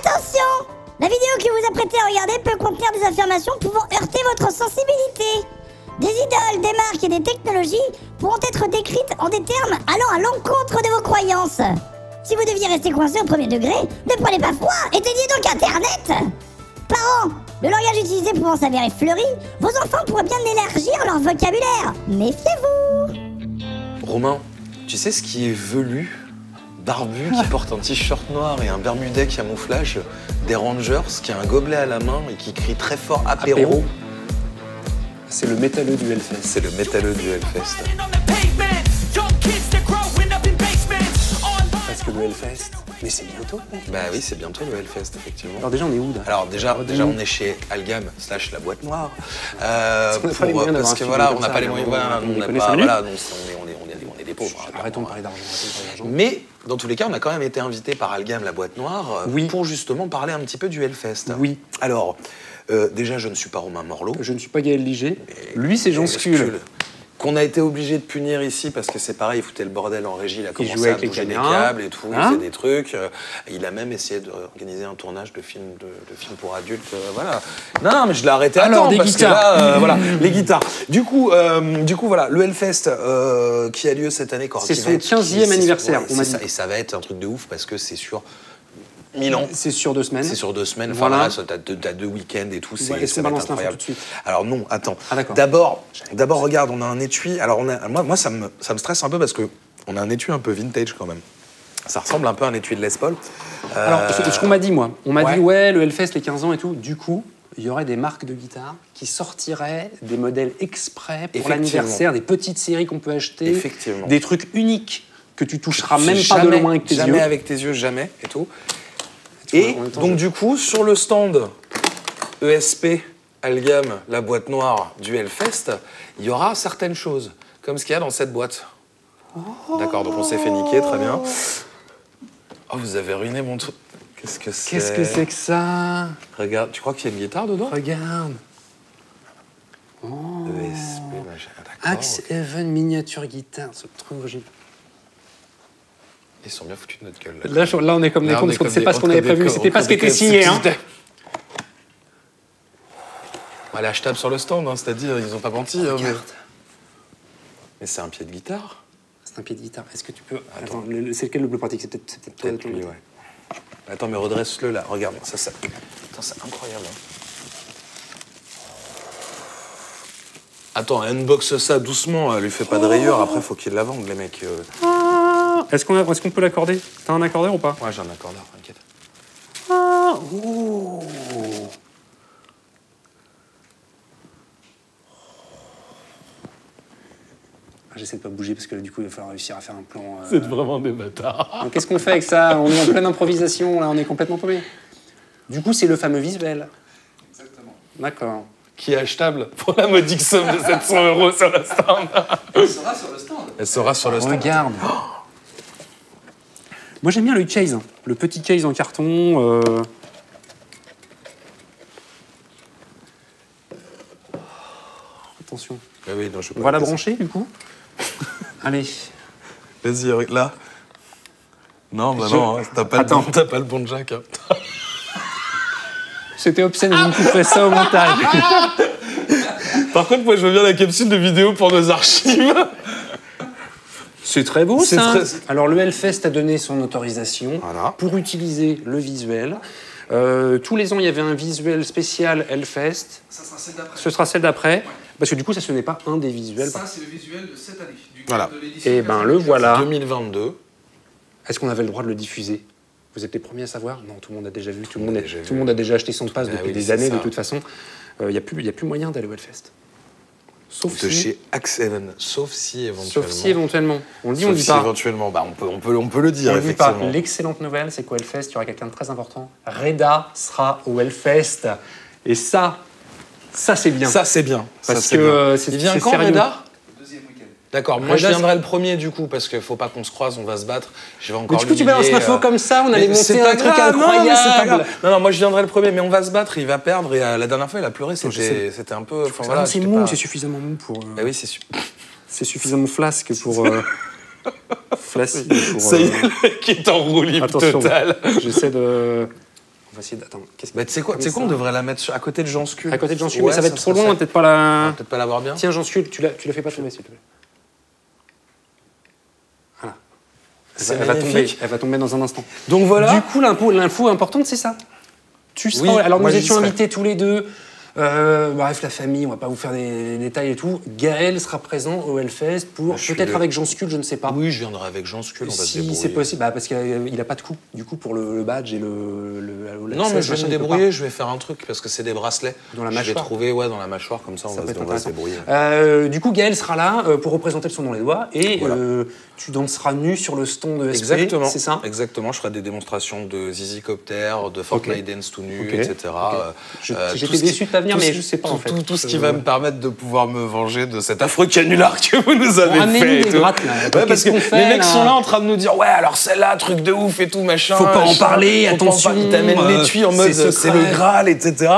Attention! La vidéo que vous apprêtez à regarder peut contenir des affirmations pouvant heurter votre sensibilité. Des idoles, des marques et des technologies pourront être décrites en des termes allant à l'encontre de vos croyances. Si vous deviez rester coincé au premier degré, ne prenez pas froid, éteignez donc Internet. Parents, le langage utilisé pouvant s'avérer fleuri, vos enfants pourraient bien élargir leur vocabulaire. Méfiez-vous. Romain, tu sais ce qui est velu, barbu, qui porte un t-shirt noir et un bermudet camouflage, des Rangers, qui a un gobelet à la main et qui crie très fort apéro. C'est le métalleux du Hellfest. C'est le métalleux du Hellfest. Parce que le Hellfest, mais c'est bientôt. Bah oui, c'est bientôt le Hellfest, effectivement. Alors déjà, on est où là? Alors déjà on est chez Algam / la boîte noire. Parce que voilà, on n'a pas les moyens. Voilà, on n'a pas. Voilà, donc on est des pauvres. Arrêtons de parler d'argent. Mais dans tous les cas, on a quand même été invité par Algam, la boîte noire, pour justement parler un petit peu du Hellfest. Oui. Alors, déjà, je ne suis pas Romain Morlot. Je ne suis pas Gaël Liger. Lui, c'est Jean Skull. Qu'on a été obligé de punir ici parce que c'est pareil, il foutait le bordel en régie, il a commencé à bouger des caméras. câbles et tout, il faisait des trucs. Il a même essayé d'organiser un tournage de film pour adultes, voilà. Non, mais je l'ai arrêté à temps parce guitares. que là, voilà, les guitares. Du coup, voilà, le Hellfest qui a lieu cette année. C'est son 15e anniversaire, on m'a dit. Et ça va être un truc de ouf parce que c'est sur Milan. C'est sur 2 semaines. C'est sur 2 semaines. Voilà. Enfin, t'as 2 week-ends et tout. Ouais, c'est incroyable. Tout de suite. Alors non, attends. Ah, d'accord. D'abord, regarde, on a un étui. Alors moi, ça me stresse un peu parce que on a un étui un peu vintage quand même. Ça ressemble un peu à un étui de Les Paul. Alors, ce qu'on m'a dit, moi, on m'a dit, ouais, le Hellfest, les 15 ans et tout. Du coup, il y aurait des marques de guitares qui sortiraient des modèles exprès pour l'anniversaire, des petites séries qu'on peut acheter, des trucs uniques que tu toucheras même pas de loin avec tes yeux. Jamais avec tes yeux, jamais et tout. Et donc du coup, sur le stand ESP, Algam, la boîte noire du Hellfest, il y aura certaines choses, comme ce qu'il y a dans cette boîte. Oh. D'accord, donc on s'est fait niquer, très bien. Oh, vous avez ruiné mon truc. Qu'est-ce que c'est? Qu'est-ce que c'est que ça? Regarde, tu crois qu'il y a une guitare dedans? Regarde. Oh. ESP, machin, d'accord. Axe Even miniature guitare, ce truc original. Ils sont bien foutus de notre gueule. Là on est comme des cons, parce qu'on ne sait pas ce qu'on avait prévu. C'était pas ce qui était signé. Hein. Elle est achetable sur le stand, hein, c'est-à-dire ils n'ont pas menti. Regarde. Mais c'est un pied de guitare. C'est un pied de guitare. Est-ce que tu peux... Attends, c'est lequel le plus pratique? C'est peut-être lui, ouais. Attends, mais redresse-le là. Regarde, ça... Attends, c'est incroyable. Hein. Attends, unbox ça doucement, lui fais pas de rayures, après faut qu'il la vende, les mecs. Est-ce qu'on peut l'accorder? T'as un accordeur ou pas? Ouais, j'ai un accordeur, t'inquiète. J'essaie de pas bouger parce que du coup il va falloir réussir à faire un plan. C'est vraiment des bâtards. Qu'est-ce qu'on fait avec ça? On est en pleine improvisation, là, on est complètement paumé. Du coup, c'est le fameux visuel. Exactement. D'accord. Qui est achetable pour la modique somme de 700 € sur le stand. Elle sera sur le stand. Elle sera sur le stand. Regarde. Moi j'aime bien le case, hein. Le petit case en carton. Attention. Ah oui, non, je peux On pas va la brancher du coup. Allez. Vas-y, là. Non, bah non, t'as pas le bon jack. Hein. C'était obscène, je me couperai ça au montage. Par contre, moi je veux bien la capsule de vidéo pour nos archives. C'est très beau ça. Très... Alors le Hellfest a donné son autorisation pour utiliser le visuel. Tous les ans, il y avait un visuel spécial Hellfest. Ça sera celle d'après. Ce sera celle d'après. Parce que du coup, ça, ce n'est pas un des visuels. Ça, c'est le visuel de cette année. De l'édition. Et ben le voilà. 2022. Est-ce qu'on avait le droit de le diffuser? Vous êtes les premiers à savoir? Non, tout le monde a déjà vu. Tout le monde a déjà acheté son pass depuis des années, de toute façon. Il n'y a plus moyen d'aller au Hellfest. Sauf de chez Axe Even. Sauf si éventuellement. Sauf si éventuellement. On le dit, on le dit pas. Éventuellement. Bah, on peut le dire, on effectivement. Dit pas. L'excellente nouvelle, c'est qu'au Hellfest, il y aura quelqu'un de très important. Reda sera au Hellfest. Et ça c'est bien. Ça, c'est bien. Parce que il vient quand, Reda? Deuxième week-end. D'accord, moi je viendrai le premier du coup, parce qu'il faut pas qu'on se croise, on va se battre. Je vais encore. Mais du coup, tu balances l'info comme ça, on allait monter un truc incroyable. Non, c'est pas grave. Non, moi je viendrai le premier, mais on va se battre, il va perdre. Et la dernière fois, il a pleuré, c'était un peu. Voilà, c'est mou, c'est suffisamment mou pour. Bah oui, c'est suffisamment flasque pour. Flashy pour. Ça y est, le mec est en roue libre totale. J'essaie de. va essayer d'attendre. Bah, tu sais quoi, on devrait la mettre à côté de Jean Skull. À côté de Jean Skull, mais ça va être trop loin, peut-être pas la... Peut-être pas l'avoir bien. Tiens, Jean Skull, tu la fais pas tomber, s'il te plaît. Voilà. Elle va tomber dans un instant. Donc voilà. Du coup, l'info importante, c'est ça. Tu seras... Oui, alors, nous étions invités tous les deux. Bref, la famille, on va pas vous faire des détails et tout. Gaël sera présent au Hellfest pour peut-être avec Jean Skull, je ne sais pas. Oui, je viendrai avec Jean Skull, on va se débrouiller. Si c'est possible, parce qu'il a pas de coup. Du coup, pour le badge et non, mais je vais me débrouiller, je vais faire un truc parce que c'est des bracelets. Dans la mâchoire. Je vais trouver dans la mâchoire, comme ça on va se débrouiller. Du coup, Gaël sera là pour représenter le son dans les doigts et tu danseras nu sur le stand de SP. Exactement. C'est ça. Exactement, je ferai des démonstrations de Zizi Copter, de Fortnite Dance tout nu, etc. J'étais déçu de ta mais je sais pas en fait. Tout ce qui va me permettre de pouvoir me venger de cet affreux canular que vous nous avez fait. Des grattes, là. Parce que les mecs sont là en train de nous dire ouais alors celle-là truc de ouf et tout machin. Faut pas en parler, attention. Ils t'amènent l'étui en mode c'est le Graal, etc.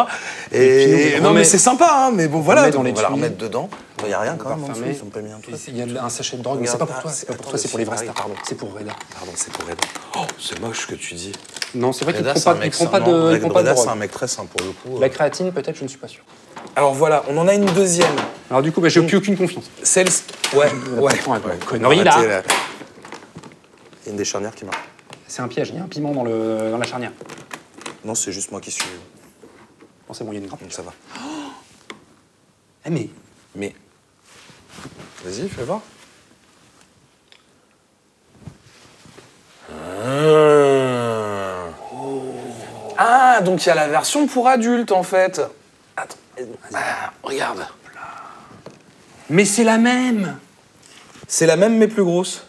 Et non mais c'est sympa hein, mais bon voilà on va la remettre dedans. Il y a rien quand même en dessous, ils ont pas mis un truc. Il y a un sachet de drogue, mais c'est pas pour toi, c'est pour les vrais stars. C'est pour Reda. Pardon, c'est pour Reda. Oh, c'est moche ce que tu dis. Non, c'est vrai qu'il prend pas de Reda, c'est un mec très simple pour le coup. La créatine, peut-être, je ne suis pas sûr. Alors voilà, on en a une deuxième. Alors du coup, j'ai plus aucune confiance. Celle... Ouais. Connerie là. Il y a une des charnières qui marche. C'est un piège, il y a un piment dans la charnière. Non, c'est juste moi qui suis... Bon, c'est bon, il y a une grappe. Donc ça va. Mais... Vas-y, fais voir. Ah, donc il y a la version pour adultes en fait. Attends, regarde. Mais c'est la même. C'est la même mais plus grosse.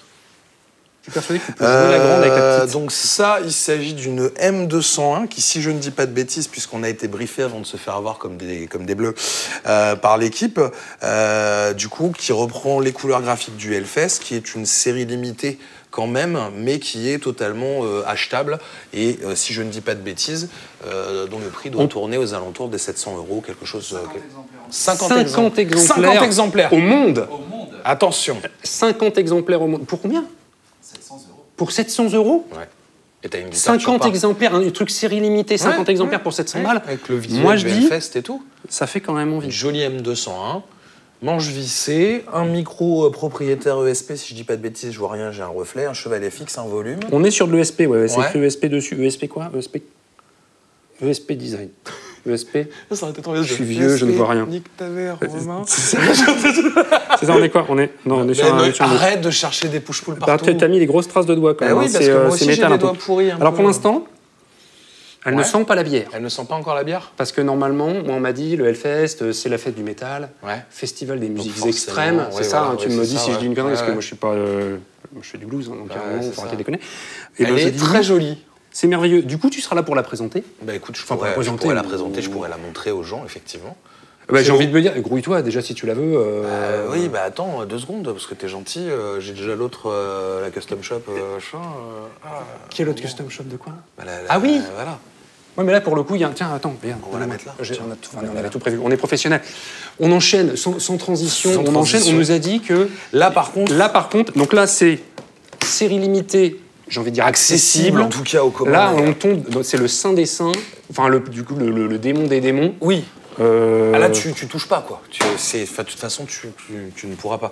Je suis persuadé que tu peux jouer la grande avec la petite. Donc ça, il s'agit d'une M201 qui, si je ne dis pas de bêtises, puisqu'on a été briefé avant de se faire avoir comme des bleus par l'équipe, du coup, qui reprend les couleurs graphiques du Hellfest, qui est une série limitée quand même, mais qui est totalement achetable et, si je ne dis pas de bêtises, dont le prix doit tourner aux alentours des 700 €, quelque chose... 50 exemplaires. Au monde. Attention. 50 exemplaires au monde. Pour combien ? 700 €. Pour 700 €. Ouais. Et t'as une guitare 50 exemplaires, un truc série limitée, 50 exemplaires pour 700 balles. Avec le visuel du Hellfest et tout. Ça fait quand même envie. Une jolie M201, manche vissée, un micro propriétaire ESP, si je dis pas de bêtises, je vois rien, j'ai un reflet, un chevalet fixe, un volume. On est sur de l'ESP, c'est écrit ESP dessus. ESP quoi ? ESP Design. ESP. Ça aurait été trop bien. Je suis vieux, je ne vois rien. Nique ta mère, Romain. C'est ça, on est quoi ? On est sur arrête de chercher des push-pull partout. T'as mis les grosses traces de doigts quand même. Oui, parce que moi aussi j'ai des doigts pourris. Alors pour l'instant, elle ne sent pas la bière. Elle ne sent pas encore la bière ? Parce que normalement, moi on m'a dit, le Hellfest, c'est la fête du métal, festival des musiques extrêmes, c'est ça, tu me dis si je dis une connerie, parce que moi je suis pas... je fais du blues, donc à un moment, il faut arrêter de déconner. Elle est très jolie. C'est merveilleux. Du coup, tu seras là pour la présenter ? Bah écoute, je pourrais la présenter, je pourrais la montrer aux gens, effectivement. J'ai envie de me dire, grouille-toi déjà si tu la veux. Oui, bah attends, 2 secondes, parce que t'es gentil, j'ai déjà l'autre, la custom shop. Quelle autre custom shop de quoi ? Ah oui, voilà. Ouais, mais là, pour le coup, il y a... Tiens, attends, regarde. On va la mettre là. On avait tout prévu. On est professionnel. On enchaîne, sans transition. On enchaîne. On nous a dit que... Là, par contre... Donc là, c'est série limitée, j'ai envie de dire accessible. En tout cas, au commun. Là, on tombe... C'est le saint des saints. Enfin, du coup, le démon des démons. Oui. Là, tu touches pas, quoi. De toute façon, tu ne pourras pas.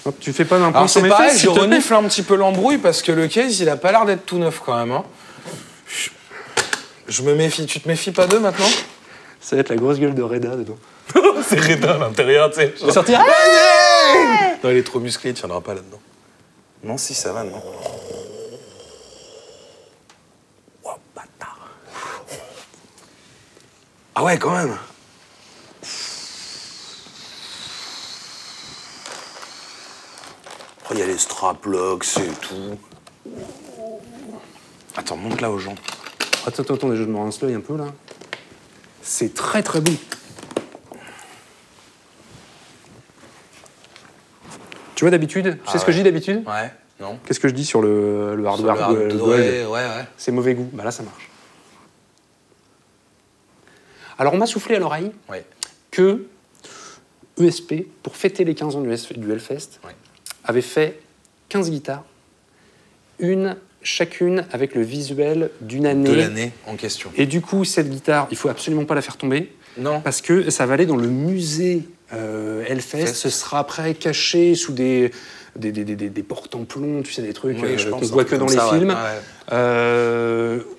Hop, tu fais pas d'un point sur mes pareil, fesses, je renifle un petit peu l'embrouille, parce que le case, il a pas l'air d'être tout neuf, quand même. Hein. Je me méfie. Tu te méfies pas d'eux, maintenant ? Ça va être la grosse gueule de Reda, dedans. C'est Reda, à l'intérieur, tu sais. Il va sortir. Non, il est trop musclé, il tiendra pas là-dedans. Non, si, ça va, non. Oh, bâtard. Ah ouais, quand même. Oh, il y a les straplocks et tout. Attends, montre-la aux gens. Attends, déjà, je me rince l'œil un peu, là. C'est très, très bon. Tu vois, d'habitude, tu sais ce que je dis d'habitude ? Ouais, non. Qu'est-ce que je dis sur le hardware ouais. C'est mauvais goût. Bah là, ça marche. Alors, on m'a soufflé à l'oreille que ESP, pour fêter les 15 ans du Hellfest, avait fait 15 guitares, une chacune avec le visuel d'une année. De l'année en question. Et du coup, cette guitare, il faut absolument pas la faire tomber. Non. Parce que ça va aller dans le musée Hellfest. Ce sera après caché sous des portes en plomb, tu sais, des trucs qu'on voit que dans les films,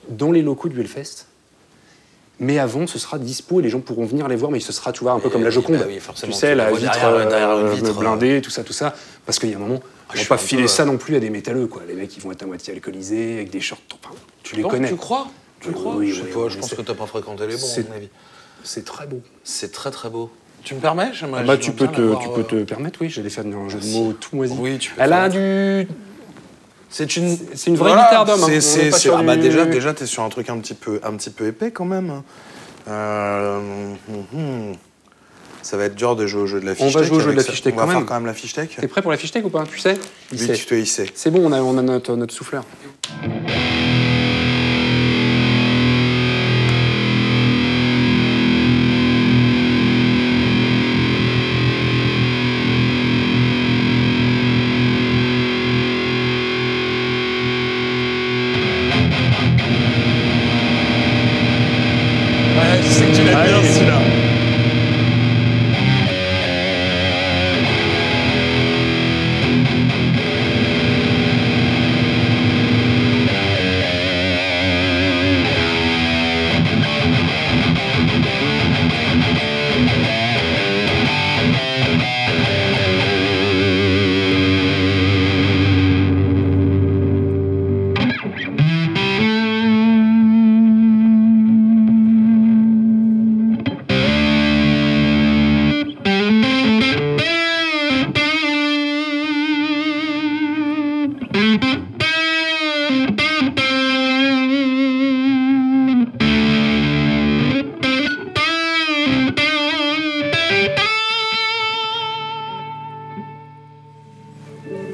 dans les locaux du Hellfest. Mais avant, ce sera dispo et les gens pourront venir les voir, mais ce sera, tu vois, un peu comme la Joconde. Bah oui, tu sais, la vitre blindée, tout ça. Parce qu'il y a un moment, on va pas filer ça non plus à des métalleux, quoi. Les mecs, ils vont être à moitié alcoolisés, avec des shorts. Enfin, tu les connais. Tu crois? Oui, je sais pas, je pense que t'as pas fréquenté les bons, à mon avis. C'est très beau. C'est très très beau. Tu me permets? Tu peux te permettre, oui. J'allais faire un jeu de mots tout moisi. Oui, tu peux. Elle a du... C'est une vraie guitare d'homme. Déjà, t'es sur un truc un petit peu épais quand même. Ça va être dur de jouer au jeu de la fiche tech. On va jouer au jeu de la fiche tech quand même. On va faire quand même la fiche tech. T'es prêt pour la fiche tech ou pas? Tu sais? Il sait. C'est bon, on a notre souffleur. Je sais que tu l'as bien celui-là.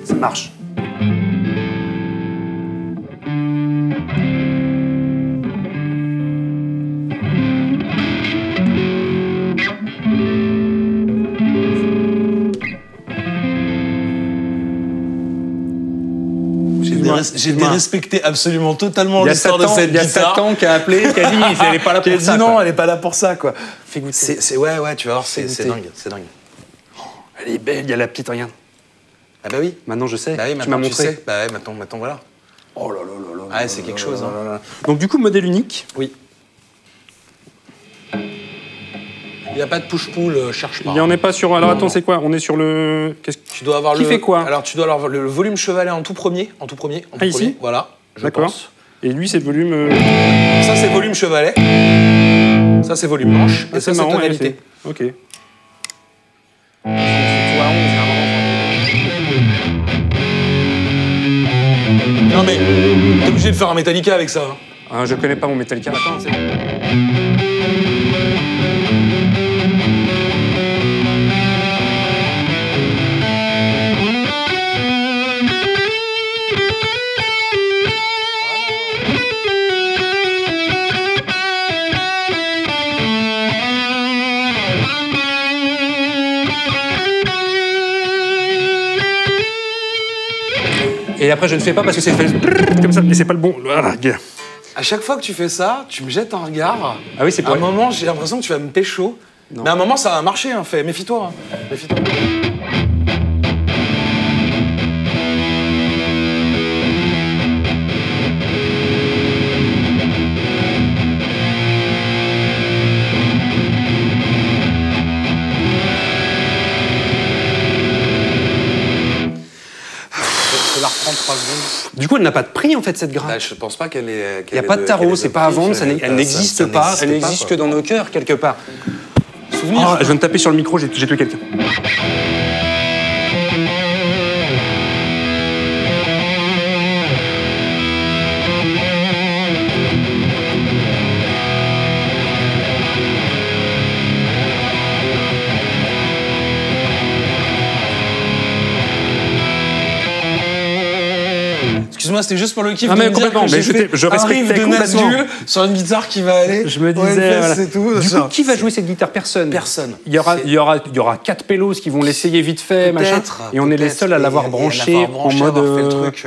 Ça marche. J'ai dérespecté absolument totalement l'histoire de cette guitare. Il y a Satan qui a appelé, qui a dit elle est pas là pour ça. Non, elle est pas là pour ça, quoi. Fais goûter. Ouais, tu vas voir, c'est dingue. Elle est belle, il y a la petite, regarde. Ah bah oui. Maintenant je sais. Bah oui, tu m'as montré. Sais. Bah ouais, maintenant voilà. Oh là là là là. Ah, c'est quelque chose. Hein. Donc du coup, modèle unique. Oui. Il n'y a pas de push-pull, cherche pas. Il n'y en est pas sur... Alors attends, c'est quoi? On est sur le... Tu dois avoir Qui fait quoi? Alors tu dois avoir le volume chevalet en tout premier. Ici? Voilà, je D'accord. pense. Et lui, c'est le volume... Ça, c'est volume chevalet. Ça, c'est volume manche. Et ça, c'est tonalité. Ok. Non mais, t'es obligé de faire un Metallica avec ça. Ah, je connais pas mon Metallica. Attends, c'est... Et après, je ne fais pas parce que c'est fait comme ça, et c'est pas le bon. Voilà, gars. À chaque fois que tu fais ça, tu me jettes un regard. Ah oui, c'est pas. À un moment, j'ai l'impression que tu vas me pécho. Non. Mais à un moment, ça va marcher, hein, fait. Méfie-toi. Méfie-toi. La reprendre 3 secondes. Du coup, elle n'a pas de prix en fait cette grappe. Bah, je pense pas qu'elle ait. Il n'y a pas de tarot, c'est pas à vendre, elle n'existe pas, elle n'existe que dans nos cœurs quelque part. Souvenir. Je viens de taper sur le micro, j'ai tué quelqu'un. Excuse-moi, c'était juste pour le kiff. Ah mais complètement, mais je respectais complètement. Sur une guitare qui va aller. Je me disais, voilà. C'est tout. Du coup, qui va jouer cette guitare? Personne. Personne. Il y aura 4 pélos qui vont l'essayer vite fait, machin. Et on est les seuls à l'avoir branché en mode. Fait le truc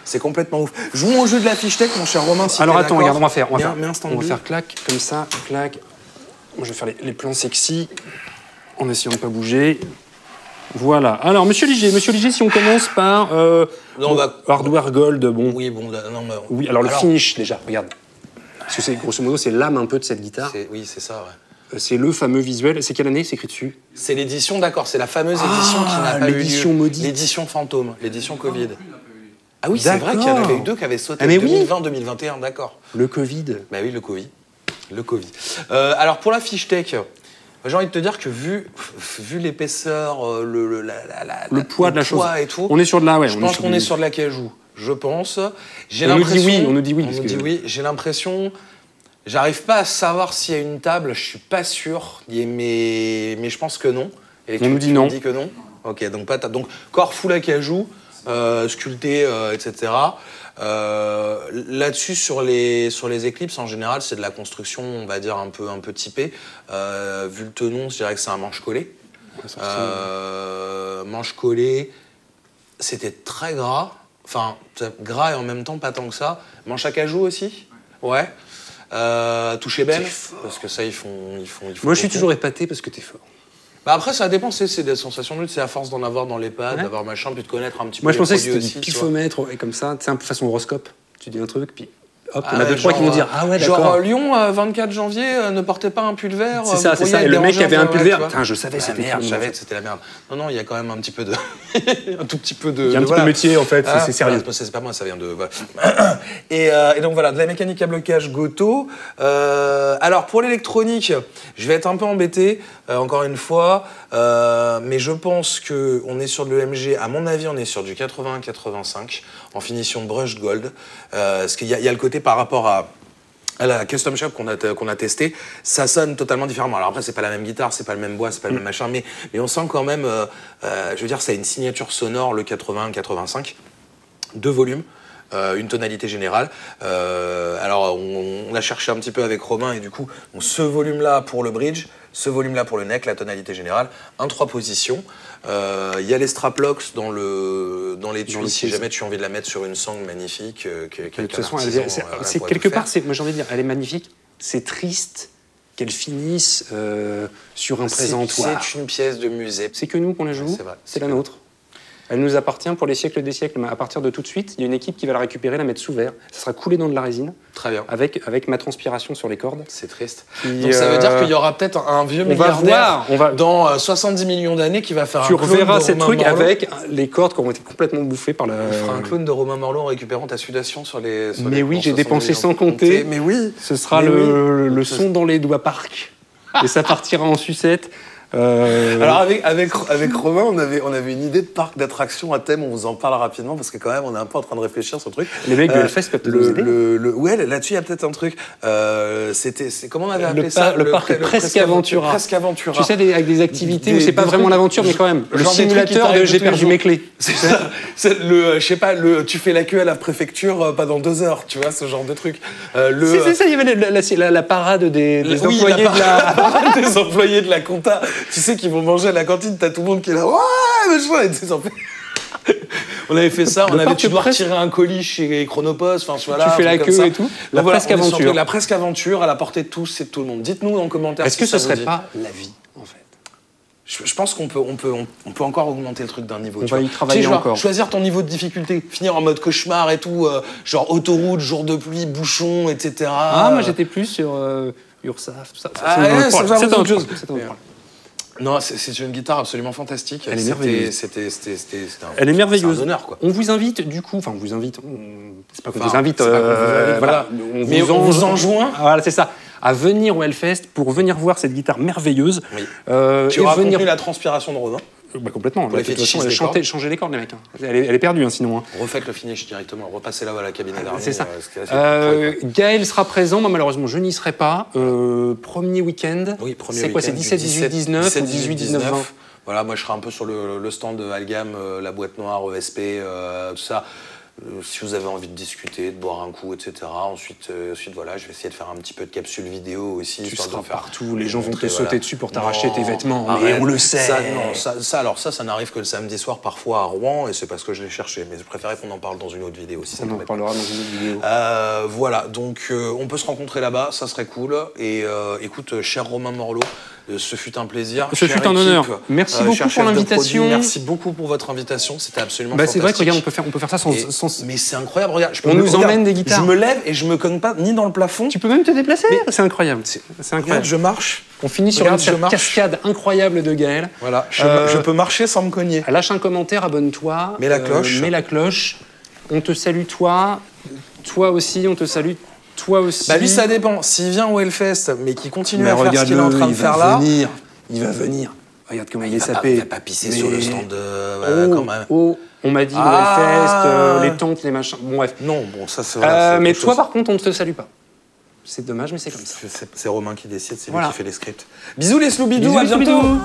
C'est complètement ouf. Jouons au jeu de la fiche tech, mon cher Romain. Si alors attends, regarde, on va faire clac, comme ça, clac. Moi, je vais faire les plans sexy en essayant de ne pas bouger. Voilà. Alors, Monsieur Ligier, si on commence par hardware gold, bon. Oui, bon, non, mais... Oui, alors le finish déjà, regarde. Parce que c'est grosso modo, c'est l'âme un peu de cette guitare. Oui, c'est ça, ouais. C'est le fameux visuel. C'est quelle année? C'est écrit dessus? C'est l'édition, d'accord. C'est la fameuse édition qui n'a pas eu lieu. L'édition maudite. L'édition fantôme, l'édition Covid. Ah oui, c'est vrai qu'il y en avait eu 2 qui avaient sauté. 2020-2021, d'accord. Le Covid. Bah oui, le Covid. Alors, pour la fiche tech, j'ai envie de te dire que vu l'épaisseur, le poids de la chose et tout, on est sur de la, je pense qu'on est sur de la cajou. Je pense. On nous dit oui. J'ai l'impression. J'arrive pas à savoir s'il y a une table. Je suis pas sûr. Mais je pense que non. Et on nous dit non. On dit que non. Ok, donc pas table. Donc corps full acajou, sculpté, etc. Là-dessus, sur les Eclipse, en général, c'est de la construction, on va dire, un peu typée. Vu le tenon, je dirais que c'est un manche collé. Manche collé, c'était très gras. Enfin, gras et en même temps pas tant que ça. Manche à cajou aussi. Ouais. Toucher belle, parce que ça, ils font Moi, je suis toujours épaté parce que t'es fort. Bah après, ça dépend, c'est des sensations de lutte, c'est à force d'en avoir dans les pads, d'avoir machin, puis de connaître un petit peu. Moi, je pensais que c'était du pifomètre, et comme ça, c'est un peu façon horoscope. Tu dis un truc, puis hop, il y en a 2-3 qui vont dire ah ouais, d'accord. Genre Lyon, 24 janvier, ne portez pas un pull vert. C'est ça. Et le mec avait un pull vert. Putain, je savais, c'était merde. Je savais que c'était la merde. Non, il y a quand même un petit peu de. un tout petit peu de. Il y a un petit peu de métier, en fait, c'est sérieux. C'est pas moi, ça vient de. Et donc voilà, de la mécanique à blocage Goto. Alors pour l'électronique, je vais être un peu embêté, encore une fois, mais je pense qu'on est sur de l'EMG, à mon avis, on est sur du 80-85 en finition de brush gold. Parce qu'il y a le côté par rapport à la custom shop qu'on a testé, ça sonne totalement différemment. Alors après, c'est pas la même guitare, c'est pas le même bois, c'est pas le même machin, mais on sent quand même, je veux dire, ça a une signature sonore, le 80-85, 2 volumes. Une tonalité générale. Alors, on a cherché un petit peu avec Romain et du coup, ce volume-là pour le bridge, ce volume-là pour le neck, la tonalité générale, 3 positions. Il y a les straplocks dans l'étui, si jamais tu as envie de la mettre sur une sangle magnifique. De toute façon, c'est quelque part, moi j'ai envie de dire, elle est magnifique. C'est triste qu'elle finisse sur un présentoir. C'est une pièce de musée. C'est que nous qu'on la joue, c'est la nôtre. Elle nous appartient pour les siècles des siècles, mais à partir de tout de suite, il y a une équipe qui va la récupérer, la mettre sous verre. Ça sera coulé dans de la résine. Très bien. Avec ma transpiration sur les cordes. C'est triste. Donc ça veut dire qu'il y aura peut-être un vieux milliardaire dans 70 millions d'années qui va faire un clone de Romain Morlot. Tu reverras ces trucs avec les cordes qui ont été complètement bouffées par la... Il fera un clone de Romain Morlot en récupérant ta sudation sur les... Mais oui, j'ai dépensé sans compter. Mais oui. Ce sera le son dans les doigts parc. Et ça partira en sucette. Alors avec Romain, on avait une idée de parc d'attractions à thème, on vous en parle rapidement parce que quand même on est un peu en train de réfléchir sur le truc. Les mecs de Hellfest peuvent nous aider. Ouais, là-dessus il y a peut-être un truc. C'est comment on avait appelé ça? Le parc Presque Aventura. Presque Aventura. Tu sais, avec des activités où c'est pas vraiment l'aventure, mais quand même. Le simulateur de j'ai perdu mes clés. Je sais pas, tu fais la queue à la préfecture pendant 2 heures, tu vois, ce genre de truc. C'est ça, il y avait la parade des employés de la compta. Tu sais qu'ils vont manger à la cantine, t'as tout le monde qui est là, ouais, machin, et on avait fait ça, tu dois retirer un colis chez Chronopost, enfin voilà. Tu fais la queue et tout. La presque aventure. La presque aventure à la portée de tous et de tout le monde. Dites-nous en commentaire. Est-ce que ce serait pas la vie, en fait? Je pense qu'on peut encore augmenter le truc d'un niveau. On va y travailler encore. Choisir ton niveau de difficulté, finir en mode cauchemar et tout, genre autoroute, jour de pluie, bouchon, etc. Ah, moi j'étais plus sur URSAF, tout ça. C'est autre chose. Non, c'est une guitare absolument fantastique. Elle est merveilleuse. Elle est merveilleuse. C'est un honneur, quoi. On vous invite, du coup, on vous invite. C'est pas qu'on vous invite. Voilà. Mais on vous enjoint. Voilà, c'est ça. À venir au Hellfest pour venir voir cette guitare merveilleuse. Oui. Tu auras compris la transpiration de Romain. Bah complètement. De toute façon, changer les cordes, les mecs. Elle est perdue, sinon. Refaites le finish directement. Repassez là à la cabine d'armée. C'est ça. Gaël sera présent. Moi, malheureusement, je n'y serai pas. Premier week-end. Oui, premier week-end. C'est quoi? C'est 17, 18, 19 ou 18, 19, 20? Voilà, moi, je serai un peu sur le stand de Algam, la boîte noire, ESP, tout ça. Si vous avez envie de discuter, de boire un coup, etc. Ensuite, voilà, je vais essayer de faire un petit peu de capsule vidéo aussi. Tu seras de faire partout, les gens vont te sauter dessus pour t'arracher tes vêtements. Mais on le sait. Ça n'arrive que le samedi soir, parfois à Rouen, et c'est parce que je l'ai cherché. Mais je préférais qu'on en parle dans une autre vidéo. Si on en parlera dans une autre vidéo. Voilà, donc on peut se rencontrer là-bas, ça serait cool. Et écoute, cher Romain Morlot, ce fut un plaisir. Ce fut un honneur. Merci beaucoup pour l'invitation. Merci beaucoup pour votre invitation. C'était absolument fantastique. C'est vrai que regarde, on peut faire ça sans. Mais c'est incroyable. Regarde, on nous emmène des guitares. Je me lève et je me cogne pas ni dans le plafond. Tu peux même te déplacer. C'est incroyable. C'est incroyable. Regarde, je marche. On finit sur une cascade incroyable de Gaël. Voilà. Je peux marcher sans me cogner. Lâche un commentaire, abonne-toi. Mets la cloche. Mets la cloche. On te salue toi. Toi aussi, on te salue. Toi aussi. Bah lui, ça dépend. S'il vient au Hellfest, mais qu'il continue à faire ce qu'il est en train de faire là... Il va venir. Regarde comment il est sapé. Il va pas pisser sur le stand quand même. On m'a dit le Hellfest, les tentes, les machins. Bon, bref. Non, bon, ça c'est vrai. Mais toi, par contre, on ne te salue pas. C'est dommage, mais c'est comme ça. C'est Romain qui décide, c'est lui qui fait les scripts. Bisous les Sloubidous, à bientôt. Sloubidous.